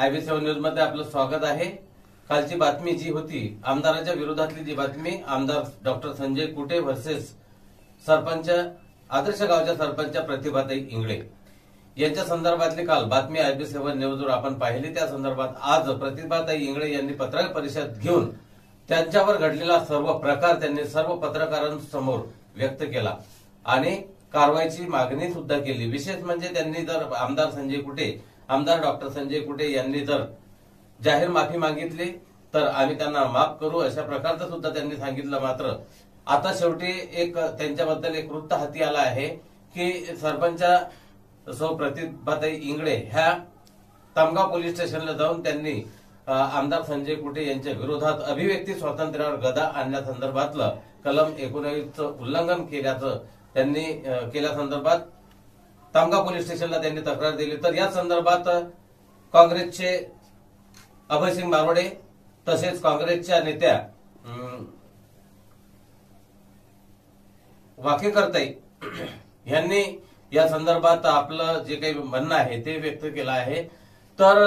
IB7 news मध्ये आपलं स्वागत आहे। कालची बातमी जी होती आमदाराच्या विरोधातली जी बातमी आमदार डॉक्टर संजय कुटे वर्सेस सरपंच आदर्श गावच्या सरपंच प्रतिभाताई इंगळे यांच्या संदर्भातली काल बातमी IB7 न्यूजवर आपण पाहिली। त्या संदर्भात आज प्रतिभाताई इंगळे यांनी पत्रकार परिषद घेऊन त्यांच्यावर घडलेला सर्व प्रकार त्यांनी सर्व पत्रकारांसमोर व्यक्त केला आणि कारवाईची मागणी सुद्धा केली। विशेष म्हणजे त्यांनी जर आमदार डॉक्टर संजय कुटे यांनी जर जाहीर माफी मागितली तर आम्ही त्यांना माफ करू अशा प्रकारचं सुद्धा त्यांनी सांगितलं। मात्र आता शेवटी एक त्यांच्याबद्दल एक वृत्त हाती आला आहे की सरपंच सौ प्रतिभाताई इंगळे ह्या तामगाव पोलीस स्टेशनला जाऊन त्यांनी आमदार संजय कुटे यांच्या विरोधात अभिव्यक्ती स्वातंत्र्यावर गदा आणण्यासंदर्भातलं कलम 19 उल्लंघन केल्याचं त्यांनी केल्यासंदर्भात तामगाव पोलीस स्टेशनला त्यांनी तक्रार दिली। तर या संदर्भात काँग्रेसचे अभयसिंग बारोडे तसेच काँग्रेसच्या नेत्या वाकेकरताई यांनी या संदर्भात आपलं जे काही म्हणणं आहे ते व्यक्त केलं आहे। तर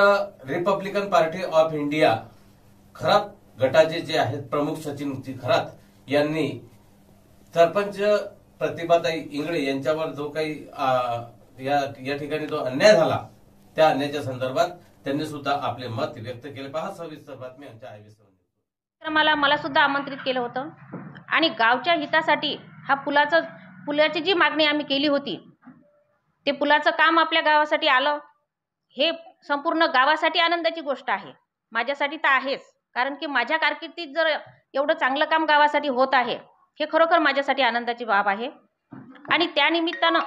Republican party of India Kharat गटाचे जे आहेत प्रमुख सचिन खरात यांनी सरपंच प्रतिभाताई इंगळे यांच्यावर जो काही या ठिकाणी जो अन्याय झाला त्या अन्यायाच्या संदर्भात त्यांनी सुद्धा आपले मत व्यक्त केले। पहा सविस्तर बातमी आमच्या IB7 मला सुद्धा आमंत्रित केलं होतं आणि गावच्या हितासाठी हा पुलाची जी मागणी आम्ही केली होती ते पुलाचं काम आपल्या गावासाठी आलं हे संपूर्ण गावासाठी आनंदाची गोष्ट आहे। माझ्यासाठी तर आहेच, कारण की माझ्या कारकिर्दीत जर एवढं चांगलं काम गावासाठी होत आहे हे खरोखर माझ्यासाठी आनंदाची बाब आहे। आणि त्या निमित्तानं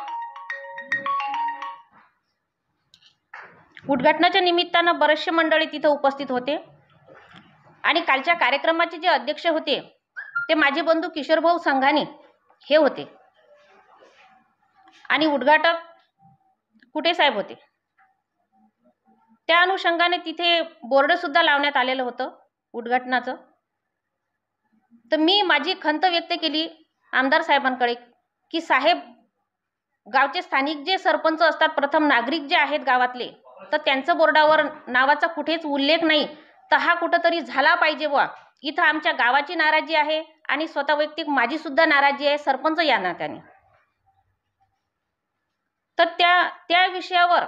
उद्घाटनाच्या निमित्तानं बरेचसे मंडळी तिथे उपस्थित होते आणि कालच्या कार्यक्रमाचे जे अध्यक्ष होते ते माझे बंधू किशोरभाऊ संघानी हे होते आणि उद्घाटक कुटे साहेब होते। त्या अनुषंगाने तिथे बोर्ड सुद्धा लावण्यात आलेलं होतं उद्घाटनाचं। तर मी माझी खंत व्यक्त केली आमदार साहेबांकडे की साहेब, गावचे स्थानिक जे सरपंच असतात, प्रथम नागरिक जे आहेत गावातले, तर त्यांचं बोर्डावर नावाचा कुठेच उल्लेख नाही, तर हा कुठंतरी झाला पाहिजे बुवा। इथं आमच्या गावाची नाराजी आहे आणि स्वतः वैयक्तिक माझी सुद्धा नाराजी आहे सरपंच या नात्याने। तर त्या विषयावर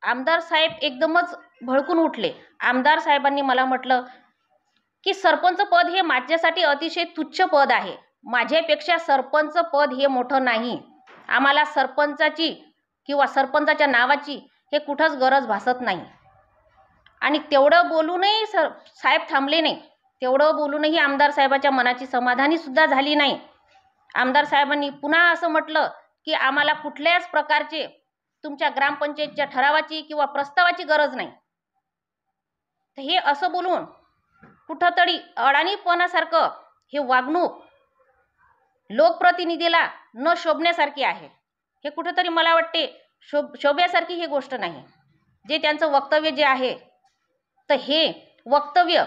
आमदार साहेब एकदमच भडकून उठले। आमदार साहेबांनी मला म्हटलं की सरपंच पद हे माझ्यासाठी अतिशय तुच्छ पद आहे, माझ्यापेक्षा सरपंच पद हे मोठं नाही, आम्हाला सरपंचाची किंवा सरपंचाच्या नावाची हे कुठंच गरज भासत नाही। आणि तेवढं बोलूनही साहेब थांबले नाही, तेवढं बोलूनही आमदार साहेबाच्या मनाची समाधानी सुद्धा झाली नाही। आमदार साहेबांनी पुन्हा असं म्हटलं की आम्हाला कुठल्याच प्रकारचे तुमच्या ग्रामपंचायतच्या ठरावाची किंवा प्रस्तावाची गरज नाही। तर हे असं बोलून कुठंतरी अडाणीपणासारखं हे वागणूक लोकप्रतिनिधीला न शोभण्यासारखी आहे। हे कुठंतरी मला वाटते शोभ्यासारखी ही गोष्ट नाही। जे त्यांचं वक्तव्य जे आहे तर हे वक्तव्य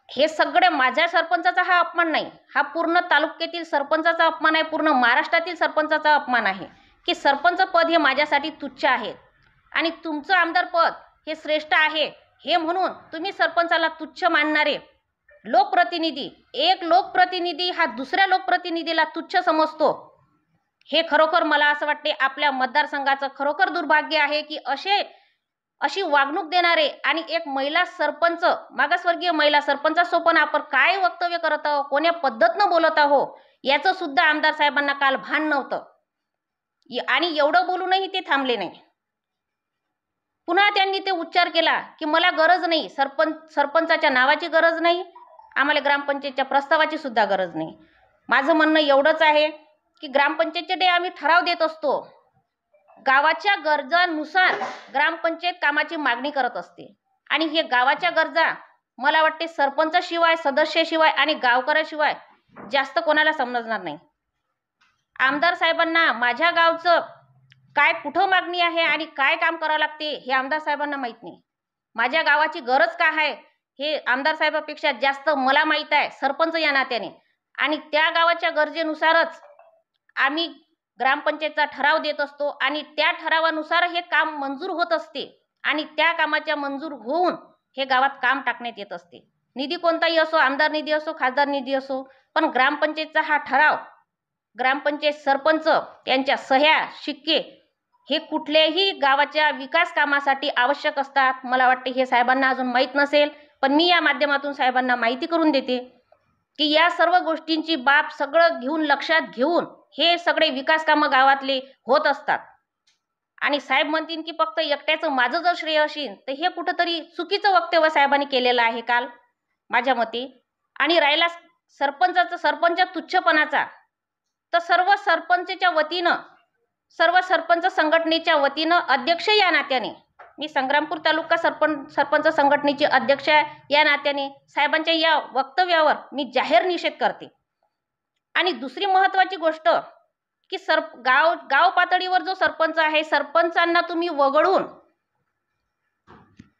हे सगळे माझ्या सरपंचाचा हा अपमान नाही, हा पूर्ण तालुक्यातील सरपंचाचा अपमान आहे, पूर्ण महाराष्ट्रातील सरपंचाचा अपमान आहे की सरपंच पद हे माझ्यासाठी तुच्छ आहे आणि तुमचं आमदार पद हे श्रेष्ठ आहे हे म्हणून तुम्ही सरपंचाला तुच्छ मानणारे लोकप्रतिनिधी, एक लोकप्रतिनिधी हा दुसऱ्या लोकप्रतिनिधीला तुच्छ समजतो, हे खरोखर मला असं वाटते आपल्या मतदारसंघाचं खरोखर दुर्भाग्य आहे की अशी वागणूक देणारे आणि एक महिला सरपंच, मागासवर्गीय महिला सरपंचासोबत आपण काय वक्तव्य करत आहो, कोण्या पद्धतीनं बोलत आहो याचं सुद्धा आमदार साहेबांना काल भान नव्हतं आणि एवढं बोलूनही ते थांबले नाही। पुन्हा त्यांनी ते उच्चार केला की मला गरज नाही, सरपंचाच्या नावाची गरज नाही, आम्हाला ग्रामपंचायतच्या प्रस्तावाची सुद्धा गरज नाही। माझं म्हणणं एवढंच आहे की ग्रामपंचायतचे आम्ही ठराव देत असतो, गावाच्या गरजांनुसार ग्रामपंचायत कामाची मागणी करत असते आणि हे गावाच्या गरजा मला वाटते सरपंचाशिवाय, सदस्याशिवाय आणि गावकऱ्याशिवाय जास्त कोणाला समजणार नाही। आमदार साहेबांना माझ्या गावचं काय कुठं मागणी आहे आणि काय काम करावं लागते हे आमदार साहेबांना माहीत नाही। माझ्या गावाची गरज काय आहे हे आमदार साहेबांपेक्षा जास्त मला माहीत आहे सरपंच या नात्याने आणि त्या गावाच्या गरजेनुसारच आम्ही ग्रामपंचायतचा ठराव देत असतो आणि त्या ठरावानुसार हे काम मंजूर होत असते आणि त्या कामाच्या मंजूर होऊन हे गावात काम टाकण्यात येत असते. निधी कोणताही असो, आमदार निधी असो, खासदार निधी असो, पण ग्रामपंचायतचा हा ठराव, ग्रामपंचायत सरपंच यांच्या सह्या शिक्के हे कुठल्याही गावाच्या विकास कामासाठी आवश्यक असतात. मला वाटते हे साहेबांना अजून माहीत नसेल, पण मी या माध्यमातून साहेबांना माहिती करून देते की या सर्व गोष्टींची बाब सगळं घेऊन, लक्षात घेऊन हे सगळे विकास कामं गावातले होत असतात. आणि साहेब म्हणतील की फक्त एकट्याचं माझं जर श्रेय असेल तर हे कुठंतरी चुकीचं वक्तव्य साहेबांनी केलेलं आहे काल माझ्या मते. आणि राहिला सरपंच तुच्छपणाचा, तर सर्व सरपंचच्या वतीनं, सर्व सरपंच संघटनेच्या वतीनं अध्यक्ष या नात्याने, मी संग्रामपूर तालुका सरपंच संघटनेची अध्यक्ष या नात्याने साहेबांच्या या वक्तव्यावर मी जाहीर निषेध करते. आणि दुसरी महत्त्वाची गोष्ट की गाव पातळीवर जो सरपंच आहे, सरपंचांना तुम्ही वगळून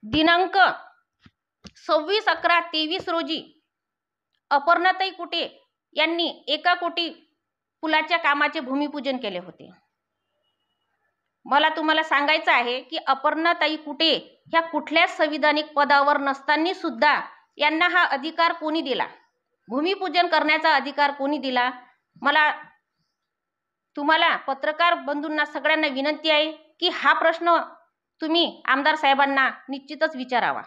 दिनांक 26/11/23 रोजी अपर्णाताई कुटे यांनी 1 कोटी पुलाच्या कामाचे भूमिपूजन केले होते. मला तुम्हाला सांगायचं आहे की अपर्णाताई कुटे ह्या कुठल्याच संविधानिक पदावर नसताना सुद्धा यांना हा अधिकार कोणी दिला, भूमिपूजन करण्याचा अधिकार कोणी दिला? मला तुम्हाला पत्रकार बंधूंना सगळ्यांना विनंती आहे की हा प्रश्न तुम्ही आमदार साहेबांना निश्चितच विचारावा.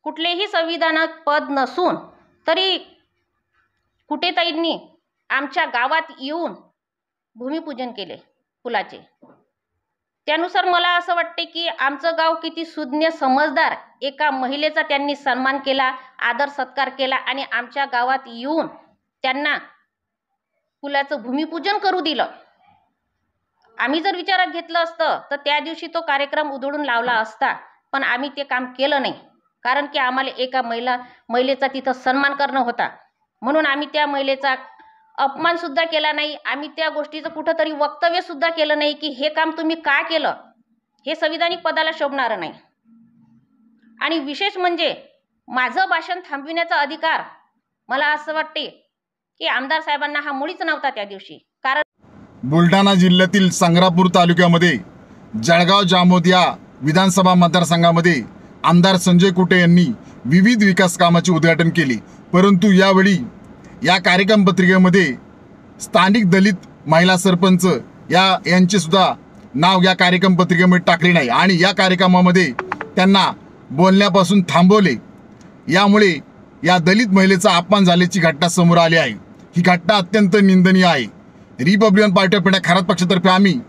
कुठलेही संविधानिक पद नसून तरी कुटेताईंनी आमच्या गावात येऊन भूमिपूजन केले पुलाचे. त्यानुसार मला असं वाटते की आमचं गाव किती सुज्ञ, समजदार, एका महिलेचा त्यांनी सन्मान केला, आदर सत्कार केला आणि आमच्या गावात येऊन त्यांना पुलाचं भूमिपूजन करू दिलं. आम्ही जर विचारात घेतलं असतं तर त्या दिवशी तो कार्यक्रम उधळून लावला असता, पण आम्ही ते काम केलं नाही. कारण की आम्हाला एका महिलेचा तिथं सन्मान करणं होता, म्हणून आम्ही त्या महिलेचा अपमान सुद्धा केला नाही. आम्ही त्या गोष्टीचं कुठंतरी वक्तव्य सुद्धा केलं नाही की हे काम तुम्ही का केलं, हे संविधानिक पदाला शोभणारं नाही. आणि विशेष म्हणजे माझं भाषण थांबविण्याचा अधिकार मला असं वाटते की आमदार साहेबांना हा मुळीच नव्हता त्या दिवशी. कारण बुलढाणा जिल्ह्यातील संग्रामपूर तालुक्यामध्ये जळगाव जामोद या विधानसभा मतदारसंघामध्ये आमदार संजय कुटे यांनी विविध विकास कामाचे उद्घाटन केले, परंतु यावेळी या कार्यक्रम पत्रिकेमध्ये स्थानिक दलित महिला सरपंच यांचे सुद्धा नाव या कार्यक्रम पत्रिकेमध्ये टाकले नाही आणि या कार्यक्रमामध्ये त्यांना बोलण्यापासून थांबवले. यामुळे या दलित महिलेचा अपमान झाल्याची घटना समोर आली आहे. ही घटना अत्यंत निंदनीय आहे. Republican party of India Kharat पक्षातर्फे आम्ही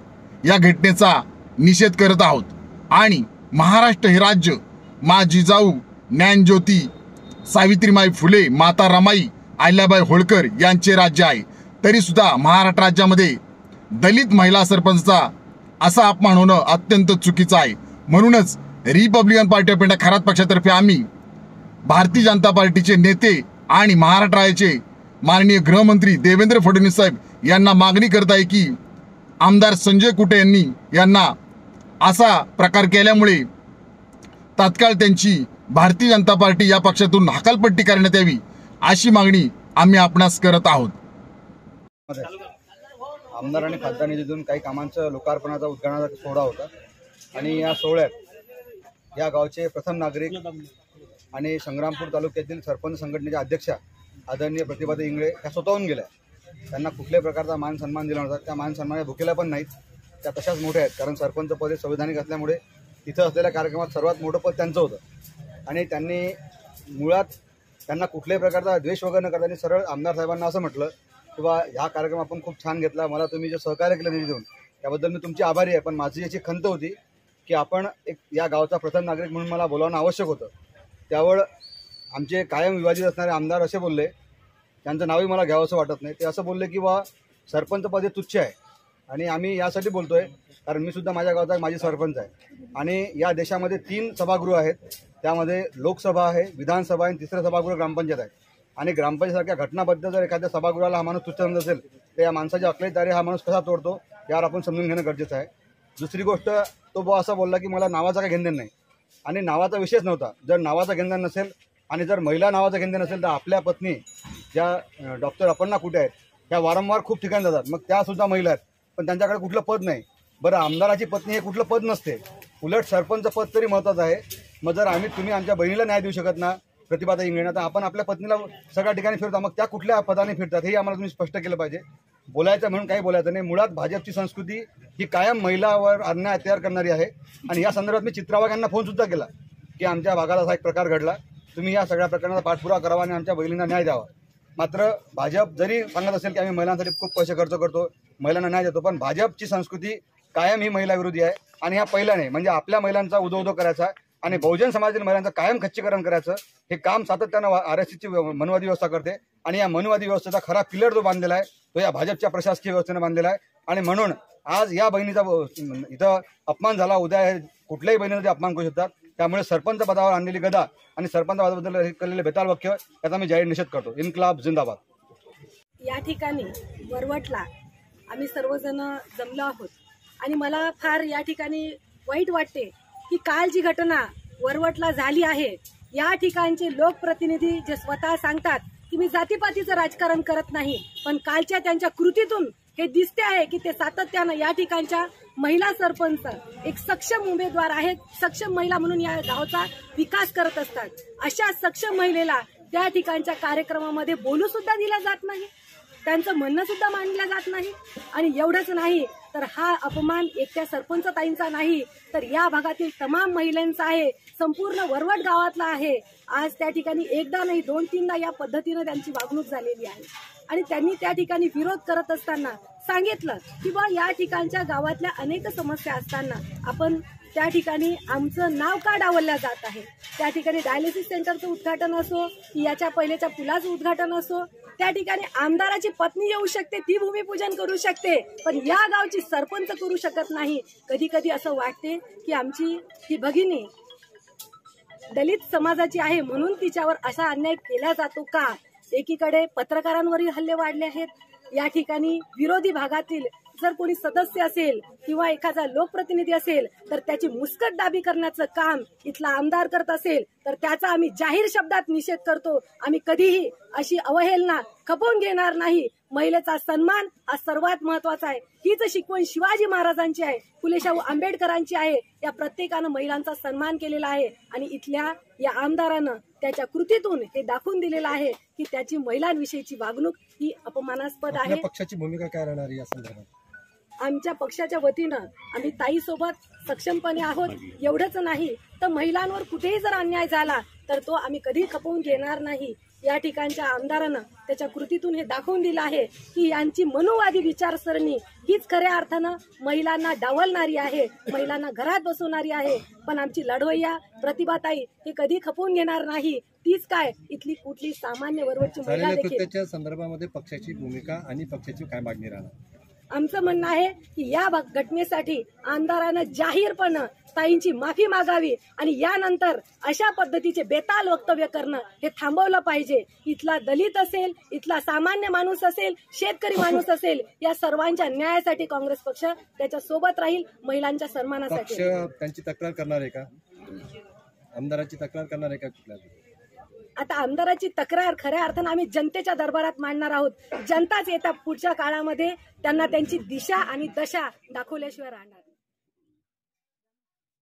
या घटनेचा निषेध करत आहोत. आणि महाराष्ट्र हे राज्य मा जिजाऊ, ज्ञानज्योती, सावित्रीमाई फुले, माता रमाई, अहिल्याबाई होळकर यांचे राज्य आहे. तरी सुद्धा महाराष्ट्र राज्यामध्ये दलित महिला सरपंचचा असा अपमान होणं अत्यंत चुकीचं आहे. म्हणूनच Republican party of India Kharat पक्षातर्फे आम्ही भारतीय जनता पार्टीचे नेते आणि महाराष्ट्र राज्याचे माननीय गृहमंत्री देवेंद्र फडणवीस साहेब यांना मागणी करत आहे की आमदार संजय कुटे यांना असा प्रकार केल्यामुळे तात्काळ त्यांची भारतीय जनता पार्टी या पक्षातून हकालपट्टी करण्यात यावी, अशी मागणी आम्ही आपणास करत आहोत. आमदार आणि खासदार निधीतून काही कामांचं लोकार्पणाचा उद्घाटनाचा सोहळा होता आणि या सोहळ्यात या गावचे प्रथम नागरिक आणि संग्रामपूर तालुक्यातील सरपंच संघटनेच्या अध्यक्षा आदरणीय प्रतिभाताई इंगळे त्या स्वतःहून गेल्या. त्यांना कुठल्याही प्रकारचा मान सन्मान दिला नव्हता. त्या मान सन्मानाच्या भुकेल्या पण नाहीत, त्या तशाच मोठ्या आहेत. कारण सरपंच पद हे संविधानिक असल्यामुळे तिथं असलेल्या कार्यक्रमात सर्वात मोठं पद त्यांचं होतं आणि त्यांनी मुळात त्यांना कुठल्याही प्रकारचा द्वेष वगैरे न करता त्यांनी सरळ आमदार साहेबांना असं म्हटलं की बा हा कार्यक्रम आपण खूप छान घेतला, मला तुम्ही जे सहकार्य केलं निधी देऊन त्याबद्दल मी तुमची आभारी आहे, पण माझी याची खंत होती की आपण एक या गावचा प्रथम नागरिक म्हणून मला बोलावणं आवश्यक होतं. त्यावर आमचे कायम विवादित असणारे आमदार असे बोलले, त्यांचं नावही मला घ्यावं असं वाटत नाही, ते असं बोलले की बा सरपंच पद हे तुच्छ आहे. आणि आम्ही यासाठी बोलतोय कारण मी सुद्धा माझ्या गावचा माजी सरपंच आहे आणि या देशामध्ये 3 सभागृह आहेत. त्यामध्ये लोकसभा आहे, विधानसभा आहे, 3रं सभागृह ग्रामपंचायत आहे. आणि ग्रामपंचायतसारख्या घटनाबद्दल जर एखाद्या सभागृहाला हा माणूस तुच्छ समजत असेल तर या माणसाच्या अकलेदारी हा माणूस कसा तोडतो यावर आपण समजून घेणं गरजेचं आहे. दुसरी गोष्ट, तो बा असा बोलला की मला नावाचा काही घेणदेण नाही आणि नावाचा विषयच नव्हता. जर नावाचा घेणदेण नसेल आणि जर महिला नावाचा घेणदेण नसेल तर आपल्या पत्नी ज्या डॉक्टर अपर्णा कुटे आहेत त्या वारंवार खूप ठिकाणी जातात, मग त्यासुद्धा महिला आहेत पण त्यांच्याकडे कुठलं पद नाही. बरं, आमदाराची पत्नी हे कुठलं पद नसते, उलट सरपंच पद तरी महत्त्वाचं आहे. मग जर तुम्ही आमच्या बहिणीला न्याय देऊ शकत ना प्रतिभाताई इंगळे, तर आपण आपल्या पत्नीला सगळ्या ठिकाणी फिरतो, मग त्या कुठल्या पदाने फिरतात हे आम्हाला तुम्ही स्पष्ट केलं पाहिजे. बोलायचं म्हणून काही बोलायचं नाही. मुळात भाजपची संस्कृती ही कायम महिलावर अन्याय अत्याचार करणारी आहे. आणि या संदर्भात मी चित्रावाग यांना फोन सुद्धा केला की आमच्या भागात असा एक प्रकार घडला, तुम्ही या सगळ्या प्रकरणाचा पाठपुरावा करावा आणि आमच्या बहिणींना न्याय द्यावा. मात्र भाजप जरी सांगत असेल की आम्ही महिलांसाठी खूप पैसे खर्च करतो, महिलांना न्याय देतो, पण भाजपची संस्कृती कायम ही महिला विरोधी आहे. आणि ह्या पहिला नाही, म्हणजे आपल्या महिलांचा उदो करायचा आणि बहुजन समाजातील महिलांचं कायम खच्चीकरण करायचं हे काम सातत्यानं RSCची मनुवादी व्यवस्था करते. आणि या मनुवादी व्यवस्थेचा खरा पिलर जो बांधलेला आहे तो या भाजपच्या प्रशासकीय व्यवस्थेने बांधलेला आहे. आणि म्हणून आज या बहिणीचा इथं अपमान झाला, उद्या कुठल्याही बहिणीचा अपमान करू शकतात. त्यामुळे सरपंच पदावर आणलेली गदा आणि सरपंच पदाबद्दल केलेले बेताल वाक्य याचा मी जाहीर निषेध करतो. इन्क्लाब जिंदाबाद. या ठिकाणी वरवटला आम्ही सर्वजण जमलो आहोत आणि मला फार या ठिकाणी वाईट वाटते की काल जी घटना वरवटला झाली आहे, या ठिकाणचे लोकप्रतिनिधी जे स्वतः सांगतात की मी जातीपातीचं राजकारण करत नाही, पण कालच्या त्यांच्या कृतीतून हे दिसते आहे की ते सातत्यानं या ठिकाणच्या महिला सरपंच एक सक्षम उमेदवार आहेत, सक्षम महिला म्हणून या गावचा विकास करत असतात. अशा सक्षम महिलेला त्या ठिकाणच्या कार्यक्रमामध्ये बोलू सुद्धा दिला जात नाही, त्यांचं म्हणणं सुद्धा मांडलं जात नाही. आणि एवढंच नाही तर हा अपमान एकट्या सरपंच ताईंचा नाही तर या भागातील तमाम महिलांचा आहे, संपूर्ण वरवट गावातला आहे. आज त्या ठिकाणी एकदा नाही 2-3दा या पद्धतीनं त्यांची वागणूक झालेली आहे. आणि त्यांनी त्या ठिकाणी विरोध करत असताना सांगितलं की बा या ठिकाणच्या गावातल्या अनेक समस्या असताना आपण त्या ठिकाणी आमचं नाव का डावललं जात आहे. त्या ठिकाणी डायलिसिस सेंटरचं उद्घाटन असो की याच्या पहिल्याच्या पुलाचं उद्घाटन असो, त्या ठिकाणी आमदाराची पत्नी येऊ शकते, ती भूमिपूजन करू शकते, पण या गावची सरपंच करू शकत नाही. कधी कधी असं वाटते की आमची ही भगिनी दलित समाजाची आहे म्हणून तिच्यावर असा अन्याय केला जातो का. एकीकडे पत्रकारांवरील हल्ले वाढले आहेत, या ठिकाणी विरोधी भागातील जर कोणी सदस्य असेल किंवा एखादा लोकप्रतिनिधी असेल तर त्याची मुस्कटदाबी करण्याचं काम इथला आमदार करत असेल तर त्याचा आम्ही जाहीर शब्दात निषेध करतो. आम्ही कधीही अशी अवहेलना खपवून घेणार नाही. महिलेचा सन्मान हा सर्वात महत्वाचा आहे. हीच शिकवण शिवाजी महाराजांची आहे, फुलेशाहू आंबेडकरांची आहे. या प्रत्येकानं महिलांचा सन्मान केलेला आहे आणि इथल्या या आमदारानं त्याच्या कृतीतून हे दाखवून दिलेलं आहे की त्याची महिलांविषयीची वागणूक ही अपमानास्पद आहे. पक्षाची भूमिका काय राहणार या संदर्भात? आमच्या पक्षाच्या वतीनं आम्ही ताईसोबत सक्षमपणे आहोत. एवढंच नाही तर महिलांवर कुठेही जर अन्याय झाला तर तो आम्ही कधी खपवून घेणार नाही. या ठिकाणच्या आमदारानं त्याच्या कृतीतून हे दाखवून दिलं आहे की यांची मनुवादी विचारसरणी हीच खऱ्या अर्थानं महिलांना डावलणारी आहे, महिलांना घरात बसवणारी आहे. पण आमची लढवय्या प्रतिभाताई हे कधी खपवून घेणार नाही. तीच काय इथली कुठली सामान्य वरवटची महिला देखील. संदर्भामध्ये पक्षाची भूमिका आणि पक्षाची काय मागणी राहणार? आमचं म्हणणं आहे की या घटनेसाठी आमदारानं जाहीरपणे ताईंची माफी मागावी आणि यानंतर अशा पद्धतीचे बेताल वक्तव्य करणं हे थांबवलं पाहिजे. इथला दलित असेल, इथला सामान्य माणूस असेल, शेतकरी माणूस असेल, या सर्वांच्या न्यायासाठी काँग्रेस पक्ष त्याच्या सोबत राहील. महिलांच्या सन्मानासाठी पक्ष त्यांची तक्रार करणार आहे का? आमदाराची तक्रार करणार आहे का? कुठल्या आता आमदाराची तक्रार खऱ्या अर्थानं आम्ही जनतेच्या दरबारात मांडणार आहोत. जनताच येत्या पुढच्या काळामध्ये त्यांना त्यांची दिशा आणि दशा दाखवल्याशिवाय राहणार.